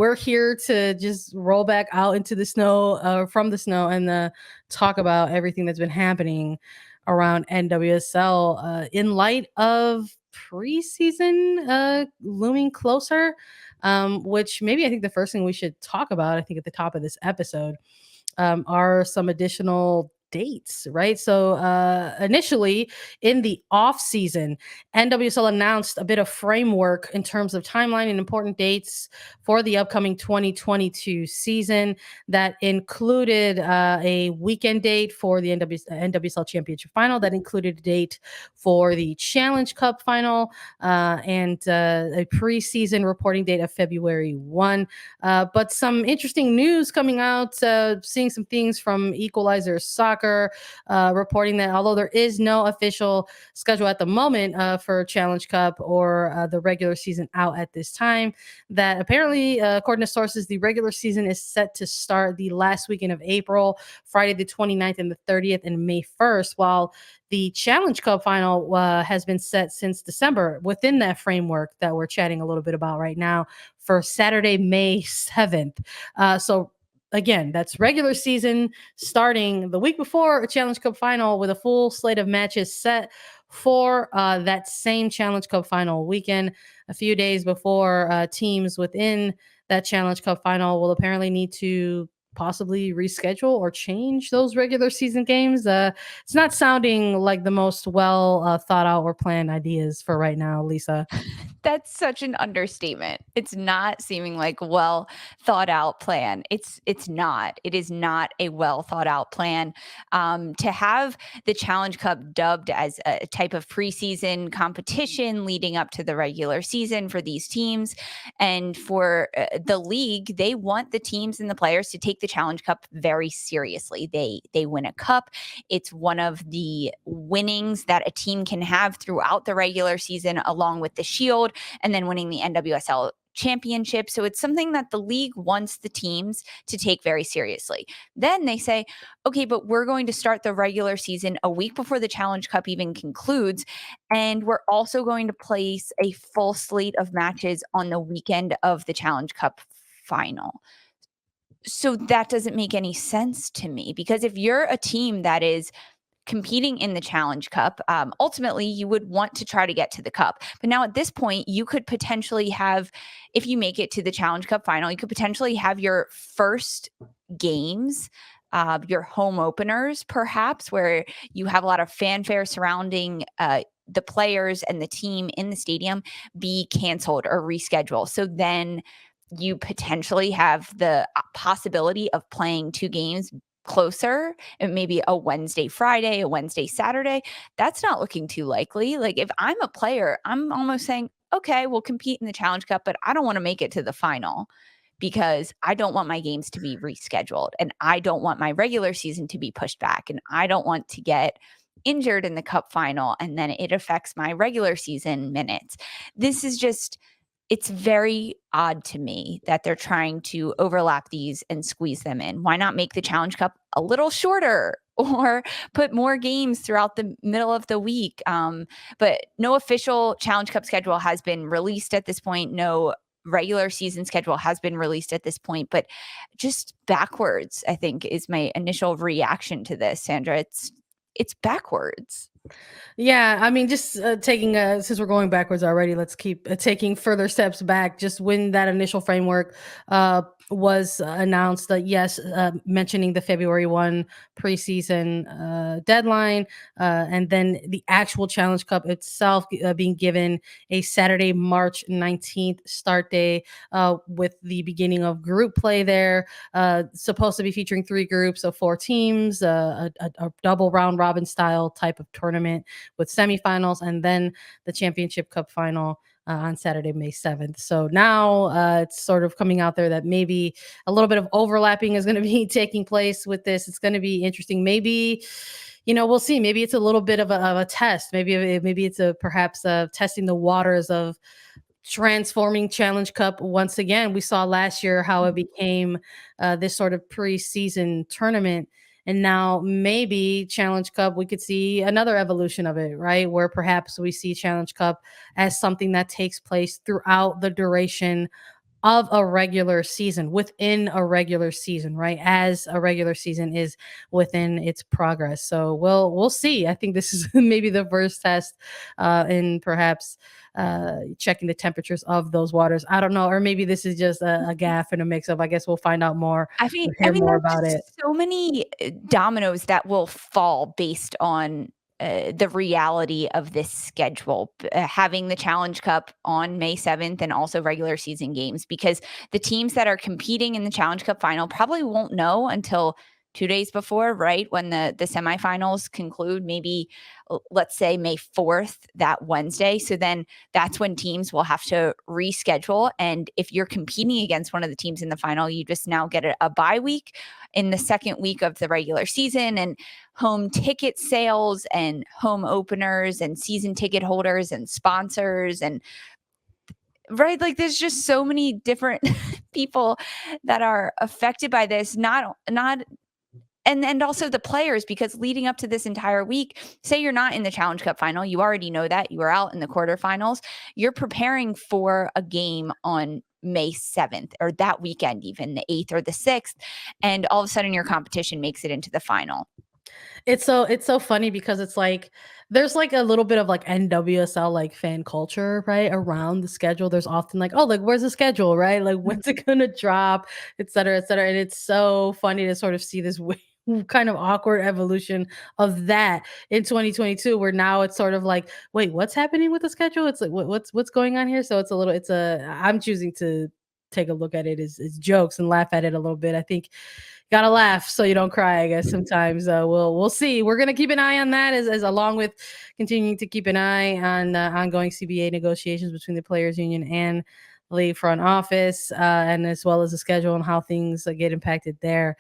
we're here to just roll back out into the snow, from the snow, and talk about everything that's been happening around NWSL in light of preseason looming closer. Which maybe I think the first thing we should talk about, I think at the top of this episode, are some additional dates, right? So initially in the off season, NWSL announced a bit of framework in terms of timeline and important dates for the upcoming 2022 season that included a weekend date for the NWSL Championship Final, that included a date for the Challenge Cup Final, and a preseason reporting date of February 1. But some interesting news coming out, seeing some things from Equalizer Soccer, reporting that although there is no official schedule at the moment for Challenge Cup or the regular season out at this time, that apparently, according to sources, the regular season is set to start the last weekend of April, Friday the 29th and the 30th, and May 1st, while the Challenge Cup final has been set since December within that framework that we're chatting a little bit about right now for Saturday, May 7th. So again, that's regular season starting the week before a Challenge Cup final with a full slate of matches set for that same Challenge Cup final weekend. A few days before, teams within that Challenge Cup final will apparently need to possibly reschedule or change those regular season games. It's not sounding like the most well thought out or planned ideas for right now, Lisa. That's such an understatement. It's not seeming like well thought out plan. It's not. It is not a well thought out plan. To have the Challenge Cup dubbed as a type of preseason competition leading up to the regular season for these teams, and for the league, they want the teams and the players to take the Challenge Cup very seriously. They win a cup. It's one of the winnings that a team can have throughout the regular season, along with the Shield and then winning the NWSL championship. So it's something that the league wants the teams to take very seriously. Then they say, okay, but we're going to start the regular season a week before the Challenge Cup even concludes. And we're also going to place a full slate of matches on the weekend of the Challenge Cup final. So that doesn't make any sense to me, because if you're a team that is competing in the Challenge Cup, ultimately you would want to try to get to the cup. But now at this point, you could potentially have, if you make it to the Challenge Cup final, you could potentially have your first games, your home openers, perhaps, where you have a lot of fanfare surrounding the players and the team in the stadium, be canceled or rescheduled. So then you potentially have the possibility of playing two games closer, and maybe a Wednesday, Friday, a Wednesday, Saturday. That's not looking too likely. Like, if I'm a player, I'm almost saying, okay, we'll compete in the Challenge Cup, but I don't want to make it to the final because I don't want my games to be rescheduled, and I don't want my regular season to be pushed back, and I don't want to get injured in the cup final and then it affects my regular season minutes. This is just, it's very odd to me that they're trying to overlap these and squeeze them in. Why not make the Challenge Cup a little shorter or put more games throughout the middle of the week? But no official Challenge Cup schedule has been released at this point. No regular season schedule has been released at this point, but just backwards, I think, is my initial reaction to this, Sandra. It's backwards. Yeah, I mean, just taking since we're going backwards already, let's keep taking further steps back. Just when that initial framework was announced, that yes, mentioning the February 1 preseason deadline, and then the actual Challenge Cup itself being given a Saturday, March 19th start day, with the beginning of group play there, supposed to be featuring three groups of four teams, a double round robin style type of tournament with semifinals, and then the Championship Cup final on Saturday, May 7th. So now it's sort of coming out there that maybe a little bit of overlapping is going to be taking place with this. It's going to be interesting. Maybe, we'll see. Maybe it's a little bit of a test. Maybe it's perhaps testing the waters of transforming Challenge Cup once again. We saw last year how it became this sort of preseason tournament. And now maybe Challenge Cup, we could see another evolution of it, right? Where perhaps we see Challenge Cup as something that takes place throughout the duration of a regular season within a regular season, right? As a regular season is within its progress. So we'll see. I think this is maybe the first test in perhaps checking the temperatures of those waters. I don't know, or maybe this is just a gaff and a mix up. I guess we'll find out more I mean or I hear mean, more there's about it. just so many, dominoes that will fall based on, the reality of this schedule, having the Challenge Cup on May 7th and also regular season games, because the teams that are competing in the Challenge Cup final probably won't know until 2 days before, right, when the semifinals conclude, maybe, let's say May 4th, that Wednesday. So then that's when teams will have to reschedule, and if you're competing against one of the teams in the final, you just now get a bye week in the second week of the regular season, and home ticket sales and home openers and season ticket holders and sponsors and right, like there's just so many different people that are affected by this, not and also the players, because leading up to this entire week, say you're not in the Challenge Cup final, you already know that you are out in the quarterfinals, you're preparing for a game on May 7th or that weekend, even the 8th or the 6th, and all of a sudden your competition makes it into the final. It's so funny because it's like there's like a little bit of like NWSL like fan culture, right? Around the schedule. There's often like, oh, like where's the schedule, right? Like when's it gonna drop, et cetera, et cetera. And it's so funny to sort of see this kind of awkward evolution of that in 2022, where now it's sort of like, wait, what's happening with the schedule? It's like what's going on here? So it's a little, I'm choosing to take a look at it as jokes and laugh at it a little bit. I think gotta laugh so you don't cry, I guess sometimes. We'll see. We're gonna keep an eye on that, as along with continuing to keep an eye on ongoing CBA negotiations between the players union and the league front office, and as well as the schedule and how things get impacted there.